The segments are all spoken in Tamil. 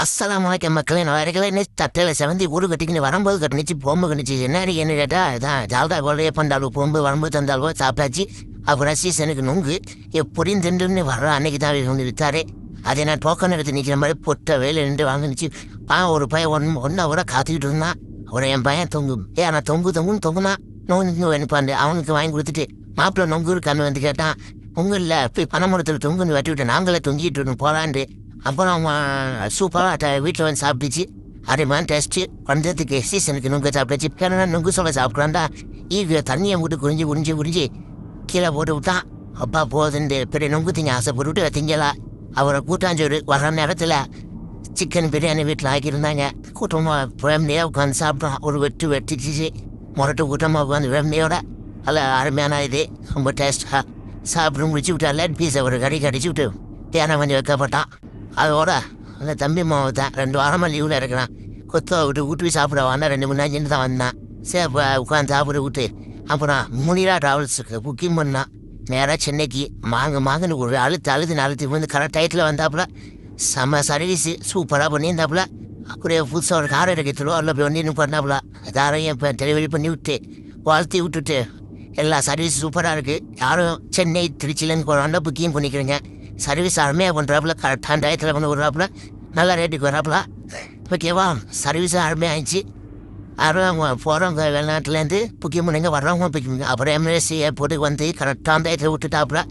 அஸ்ஸலாமலைக்கும் மக்களே, நான் வரைக்கல தட்டையில் செவந்தி ஊடு கட்டிக்கின்னு வரும்போது கட்டுனுச்சு, பொம்பு கட்டுச்சு. என்னடி என்ன கேட்டால் இதான் ஜால்தா கோலையே பண்ணாலும் பொம்பு வரும்போது தந்தாலும் சாப்பிட்டாச்சு. அப்புறம் சீசனுக்கு நொங்கு எப்படியும் திண்டுன்னு வர்ற அன்னைக்கு தான் வந்து விற்றாரே. அதை நான் டோக்கன் எடுத்து நிற்கிற மாதிரி பொட்ட வேலை நின்று வாங்கினுச்சு. ஒரு பையன் ஒன்று அவரை காத்துக்கிட்டு இருந்தான். அவரை என் பையன் தொங்கும் நான் தொங்குன்னு தொங்குனா நோங்கு வேணுப்பாண்டு அவனுக்கு வாங்கி கொடுத்துட்டு மாப்பிள்ளை நொங்கு இருக்கான்னு வந்து கேட்டான். உங்க இல்லை போய் பணமுடத்தில் தொங்குன்னு வெட்டி விட்டு நாங்களே தொங்கிட்டு இருக்கணும் போகலான்ட்டு. அப்புறம் சூப்பராக வீட்டில் வந்து சாப்பிட்டுச்சு. அதேமாதிரி டெஸ்ட்டு வந்ததுக்கு சீசனுக்கு நுங்கு சாப்பிட்டுச்சு. ஏன்னா நுங்கு சொல்ல சாப்பிட்றான்டா தண்ணியை விட்டு குறிஞ்சி கீழே போட்டு விட்டான். அப்பா போகுதுண்டு பெரிய நுங்கு திங்க ஆசைப்பட்டு திங்கலாம். அவரை கூட்டாஞ்சோறு வர நேரத்தில் சிக்கன் பிரியாணி வீட்டில் ஆக்கியிருந்தாங்க. கூட்டமாக ஃபேமிலியாக உட்காந்து சாப்பிட்டோம். ஒரு வெட்டிச்சு முரட்டு கூட்டமாக உட்காந்து ஃபேமிலியோட அதில் அருமையான இது ரொம்ப டேஸ்ட்டாக சாப்பிட்டு முடிச்சு விட்டா. லெட் பீஸை ஒரு கடிச்சு விட்டு தேனை கொஞ்சம் வைக்கப்பட்டான். அதோட அந்த தம்பி மாவை தான் 2 வாரமாக லீவில் இருக்கிறான். கொத்தவை விட்டு ஊட்டி சாப்பிட வந்தா 2 3 நாள் தான் வந்தான். சரி உட்காந்து சாப்பிட விட்டு அப்புறம் முனிரா டிராவல்ஸுக்கு புக்கிங் பண்ணான். நேராக சென்னைக்கு மாங்கன்னு ஒரு அழுத்து வந்து கரெக்ட் டயத்தில் வந்தாப்புல. செம்ம சர்வீஸு சூப்பராக பண்ணியிருந்தாப்புல. அப்படியே புதுசாக ஒரு காரை எடுக்கத்துலோ அதில் போய் வந்து பண்ணாப்புல. அதாரையும் இப்போ டெலிவரி பண்ணி விட்டு வாழ்த்தி விட்டுட்டு எல்லா சர்வீஸ் சூப்பராக இருக்குது. யாரும் சென்னை திருச்சியிலேருந்து போகிறாண்டா புக்கிங் பண்ணிக்கிறேங்க. சர்வீஸ் அருமையாக பண்ணுறாப்புல. கரெக்டான டயத்தில் வந்து விட்றாப்புல. நல்லா ரேட்டுக்கு வர்றாப்புல. ஓகேவா, சர்வீஸும் அருமையாக ஆயிடுச்சு. அவங்க போகிறவங்க வெளிநாட்டிலேருந்து புக்கிங் பண்ணுங்க, வர்றவங்க புக்கிங்க. அப்புறம் எம்எல்ஏசி ஏர்போர்ட்டுக்கு வந்து கரெக்டான டயத்தில் விட்டுட்டாப்புல.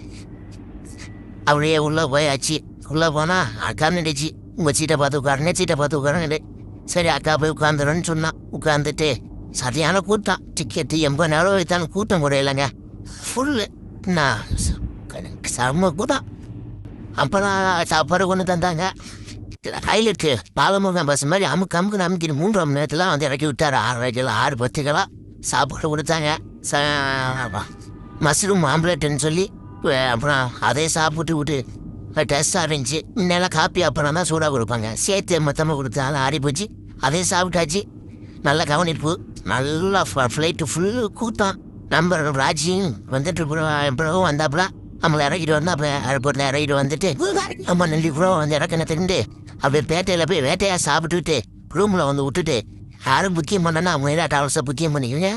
அப்படியே உள்ளே போயாச்சு. உள்ளே போனால் அக்கா நினைச்சி உங்கள் சீட்டை பார்த்து உட்காருங்க. சரி அக்கா போய் உட்காந்துருன்னு சொன்னான். உட்காந்துட்டு சரியான கூட்டம். டிக்கெட்டு 80 நேரம் வைத்தாலும் கூட்டம் கூட இல்லைங்க. ஃபுல்லு நான் செம்ம கூட்டம். அப்புறம் சாப்பாடு கொண்டு தந்தாங்க. ஹைலைட்டு பாலமுகம் பஸ் மாதிரி அமுக்கு அமுக்கிட்டு 3 மணி நேரத்தில் வந்து இறக்கி விட்டார். 6 10 சாப்பாடு கொடுத்தாங்க. மஷ்ரூம் ஆம்லேட்டுன்னு சொல்லி அப்புறம் அதே சாப்பிட்டு விட்டு டேஸ்ட்டாக இருந்துச்சு. முன்னெல்லாம் காப்பி அப்புறம் தான் சூடாக கொடுப்பாங்க. சேர்த்து மொத்தமாக கொடுத்தாலும் ஆறி போச்சு. அதே சாப்பிட்டாச்சு. நல்ல கவனிப்பு. நல்லா ஃப்ளைட்டு ஃபுல்லு கூட்டம். நம்ம ராஜியும் வந்துட்டு பிறகும் வந்தாப்புல. நம்மளை இறக்கிட்டு வந்தால் அப்போ ஏர்போர்ட்டில் இறக்கிட்டு வந்துட்டு நம்ம நெல்லி கூட வந்து இறக்கின திண்டு அப்படியே பேட்டையில் போய் வேட்டையாக சாப்பிட்டுட்டு ரூமில் வந்து விட்டுட்டு யாரும் புக்கிங் பண்ணனா அவங்க டிராவல்ஸை புக்கிங் பண்ணிக்குவீங்க.